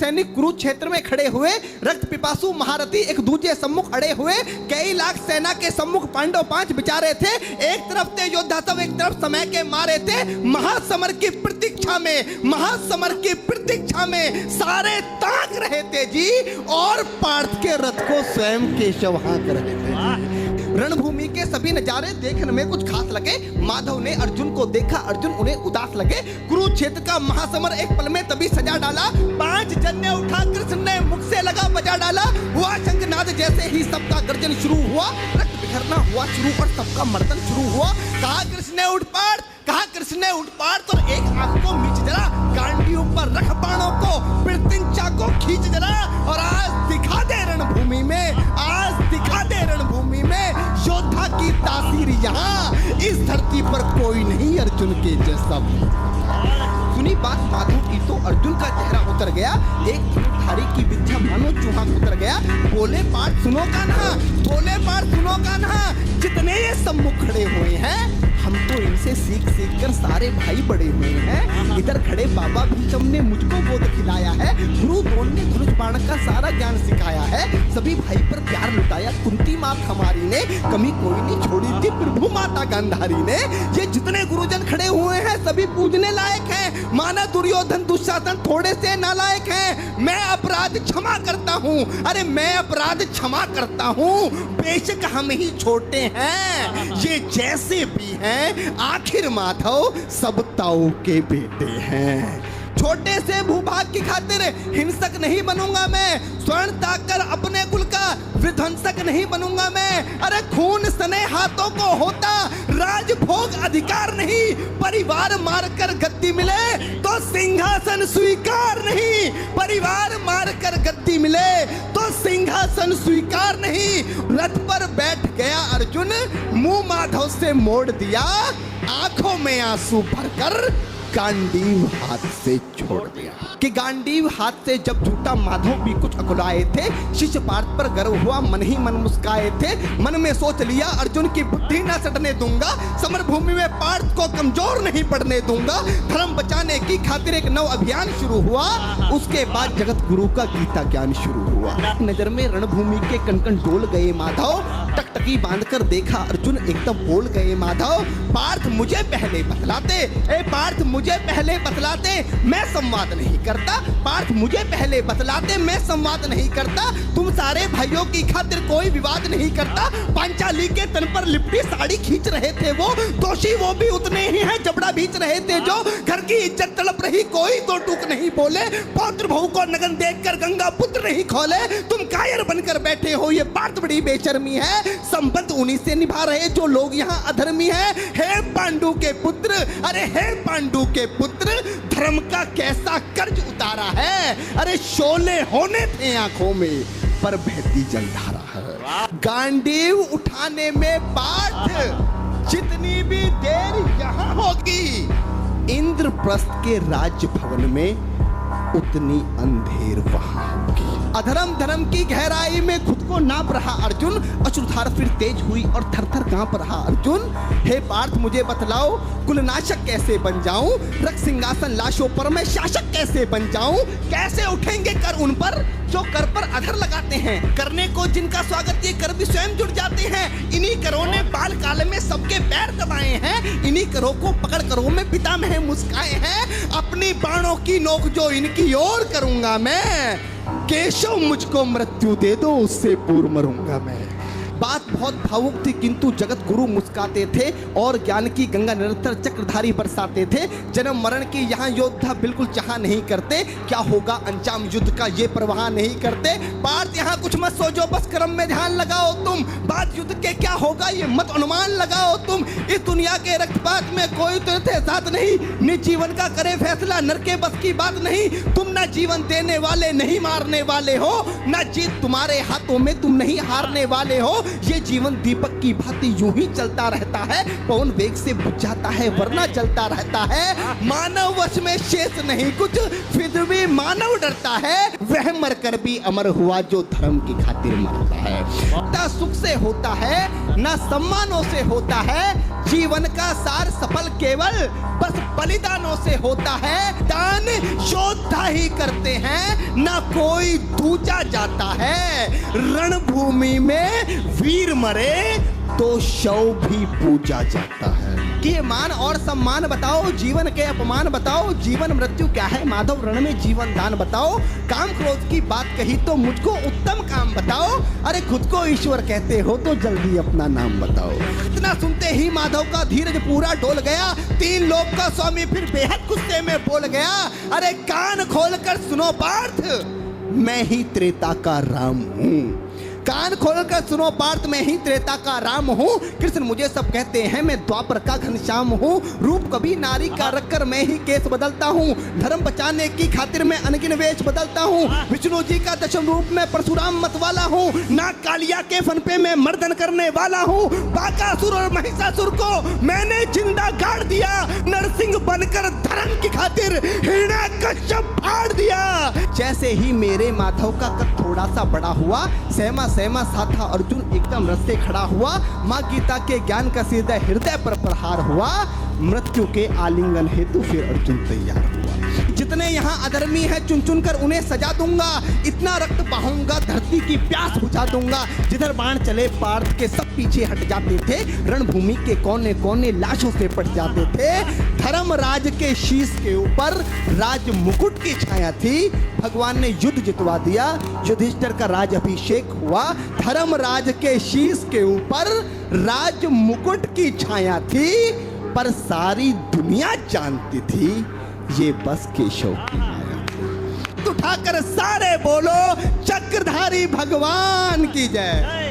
सैनिक कुरुक्षेत्र में खड़े हुए, रक्त पिपासु महारथी एक दूसरे सम्मुख अड़े हुए, कई लाख सेना के सम्मुख पांडव 5 बिचारे थे। एक तरफ थे योद्धा सब, एक तरफ समय के मारे थे। महासमर की प्रतीक्षा में, महासमर की प्रतीक्षा में सारे ताक रहे थे जी, और पार्थ के रथ को स्वयं केशव हाँक रहे थे। रणभूमि के सभी नजारे देखने में कुछ खास लगे। माधव ने अर्जुन को देखा, अर्जुन उन्हें उदास लगे। कुरुक्षेत्र का महासमर एक पल में तभी सजा डाला। 5 जन्य उठा कृष्ण ने मुख से लगा बजा डाला। हुआ शंखनाद जैसे ही सबका गर्जन शुरू हुआ, रक्त बिखरना हुआ शुरू और सबका मर्दन शुरू हुआ। कहा कृष्ण ने उठ पार्थ, कहा कृष्ण ने उठ पार्थ, और एक आंख को मीच जरा, गांडियों पर रख बाणों को, पृथ्वी को खींच जरा, और आज दिखा दे रणभूमि में, आज दिखा दे रणभूमि में योद्धा की तासीर। यहाँ इस धरती पर कोई नहीं अर्जुन के जैसा। सुनी बात माधव की तो अर्जुन का चेहरा उतर गया। एक धनुर्धारी की विद्या मानो चूहा उतर गया। बोले पार्थ सुनो कान्हा, बोले पार्थ सुनो कान्हा, जितने ये सम्मुख खड़े हुए हैं, हम तो इनसे सीख सीख कर सारे भाई बड़े हुए हैं। इधर खड़े बाबा भीष्म ने मुझको गोद खिलाया है, गुरु द्रोण ने धनुष बाण का सारा ज्ञान सिखाया है, सभी भाई पर प्यार लुटाया कुंती माँ हमारी ने, कमी कोई नहीं छोड़ी थी प्रभु माता गांधारी ने। ये जितने गुरुजन खड़े हुए हैं सभी पूजने लायक हैं। माना दुर्योधन दुशासन थोड़े से नालायक हैं। मैं अपराध क्षमा करता हूँ, अरे मैं अपराध क्षमा करता हूँ, बेशक हम ही छोटे हैं, ये जैसे भी हैं, आखिर माधव सब ताऊ के बेटे हैं। छोटे से भूभाग की खातिर हिंसक नहीं बनूंगा मैं, स्वर्ण ताकर अपने कुल का विध्वंसक नहीं बनूंगा मैं। अरे खून सने हाथों को होता राजभोग अधिकार नहीं, परिवार मारकर गद्दी मिले तो सिंहासन स्वीकार नहीं, परिवार मारकर गद्दी मिले तो सिंहासन स्वीकार नहीं। रथ पर बैठ गया अर्जुन, मुंह माधव से मोड़ दिया, आंखों में आंसू भरकर गांडीव हाथ से छोड़ दिया। कि गांडीव हाथ से जब छूटा माधव भी कुछ अकुलाए थे, शिष्य पार्थ पर गर्व हुआ, मन ही मन मुस्काए थे। मन में सोच लिया अर्जुन की बुद्धि न सटने दूंगा, समर भूमि में पार्थ को कमजोर नहीं पड़ने दूंगा। धर्म बचाने की खातिर एक नव अभियान शुरू हुआ। उसके बाद जगत गुरु का गीता ज्ञान शुरू हुआ। नजर में रणभूमि के कण-कण डोल गए माधव, टकटकी बांधकर देखा अर्जुन, एकदम बोल गए माधव, पार्थ मुझे पहले बतलाते, ए पार्थ मुझे पहले बतलाते, मैं संवाद नहीं करता, पार्थ मुझे पहले बतलाते, मैं संवाद नहीं करता। तुम सारे भाइयों की खातिर कोई विवाद नहीं करता। पांचाली के तन पर लिपटी साड़ी खींच रहे थे वो, दोषी वो भी उतने ही हैं, जबड़ा भींच रहे थे जो। घर की इज्जत तड़प रही, कोई तो टूक नहीं बोले, पौत्र बहू को नगन देखकर गंगा पुत्र नहीं खोले। तुम कायर बनकर बैठे हो, ये बात बड़ी बेशर्मी है। संबंध उन्हीं से निभा रहे जो लोग यहाँ अधर्मी हैं। हे पांडु के पुत्र, अरे हे पांडु के पुत्र, धर्म का कैसा कर्ज उतारा है। अरे शोले होने थे आंखों में, पर बहती जलधारा है। गांडीव उठाने में पार्थ जितनी भी देर यहाँ होगी, इंद्रप्रस्थ के राज भवन में उतनी अंधेर वहां होगी। अधर्म धर्म की गहराई में खुद को नाप रहा अर्जुन, अश्रुधार फिर तेज हुई और थर-थर कांप रहा अर्जुन। हे पार्थ मुझे बतलाओ, कुलनाशक कैसे बन जाऊं, रक्त सिंहासन लाशों पर मैं शासक कैसे बन जाऊं। कैसे उठेंगे कर उन पर जो कर पर अधर लगाते हैं, करने को जिनका स्वागत ये कर भी स्वयं जुड़ जाते हैं। इन्हीं करों ने बाल काल में सबके पैर दबाए हैं, इन्हीं करों को पकड़ करों में पितामह मुस्काए हैं। अपनी बाणों की नोक जो इनकी ओर करूंगा मैं, केशव मुझको मृत्यु दे दो, उससे पूर्व मरूंगा मैं। बात बहुत भावुक थी, किंतु जगत गुरु मुस्काते थे और ज्ञान की गंगा निरंतर चक्रधारी बरसाते थे। जन्म मरण की यहाँ योद्धा बिल्कुल चाह नहीं करते, क्या होगा अंजाम युद्ध का ये परवाह नहीं करते। पार्थ यहाँ कुछ मत सोचो, बस कर्म में ध्यान लगाओ तुम, बात युद्ध के क्या होगा ये मत अनुमान लगाओ तुम। इस दुनिया के रक्तपात में कोई साथ नहीं, निज जीवन का करे फैसला, नर के बस की बात नहीं। तुम ना जीवन देने वाले नहीं मारने वाले हो, ना जीत तुम्हारे हाथों में, तुम नहीं हारने वाले हो। ये जीवन दीपक की भांति यूं ही चलता रहता है, पवन वेग से बुझ जाता है वरना जलता रहता है। मानव वश में शेष नहीं कुछ, फिर भी मानव डरता है, वह मरकर भी अमर हुआ जो धर्म की खातिर मरता है। ना सुख से होता है, ना सम्मानों से होता है, जीवन का सार सफल केवल बस बलिदानों से होता है। दान योद्धा ही करते हैं, ना कोई दूजा जाता है। रणभूमि में वीर मरे तो शव भी पूजा जाता है। कि ये मान और सम्मान बताओ, जीवन के अपमान बताओ, जीवन मृत्यु क्या है माधव रण में जीवन दान बताओ। काम क्रोध की बात कही तो मुझको उत्तम काम बताओ। अरे खुद को ईश्वर कहते हो तो जल्दी अपना नाम बताओ। इतना सुनते ही माधव का धीरज पूरा डोल गया। 3 लोक का स्वामी फिर बेहद गुस्से में बोल गया, अरे कान खोलकर सुनो पार्थ, मैं ही त्रेता का राम हूँ। कान खोलकर सुनो पार्थ, मैं ही त्रेता का राम हूँ। कृष्ण मुझे सब कहते हैं, मैं द्वापर का घनश्याम हूँ। रूप कभी नारी का रखकर मैं ही केस बदलता हूँ। धर्म बचाने की खातिर मैं अनगिन वेश बदलता हूँ। विष्णु जी का दशम रूप में परशुराम मतवाला हूँ। नाग कालिया के फन पे मैं मर्दन करने वाला हूँ। बाकासुर और महिषासुर को मैंने जिंदा गाड़ दिया। नरसिंह बनकर धर्म की खातिर हिरण्यकश्यप फाड़ दिया। जैसे ही मेरे माधव का कद थोड़ा सा बड़ा हुआ, सहमा सा था अर्जुन एकदम रस से खड़ा हुआ। माँ गीता के ज्ञान का सीधा हृदय पर प्रहार हुआ। मृत्यु के आलिंगन हेतु फिर अर्जुन तैयार हुआ। जितने यहाँ अधर्मी हैं चुन चुन कर उन्हें सजा दूंगा। इतना रक्त बहाऊंगा धरती की प्यास बुझा दूंगा। जिधर बाण चले पार्थ के सब पीछे हट जाते थे। रणभूमि के कोने कोने लाशों से पट जाते थे। धर्मराज के शीश के ऊपर राज मुकुट की छाया थी। भगवान ने युद्ध जितवा दिया। युधिष्ठिर का राज अभिषेक हुआ। धर्मराज के शीश के ऊपर राज मुकुट की छाया थी। पर सारी दुनिया जानती थी ये बस केशव की माया। उठाकर सारे बोलो चक्रधारी भगवान की जय।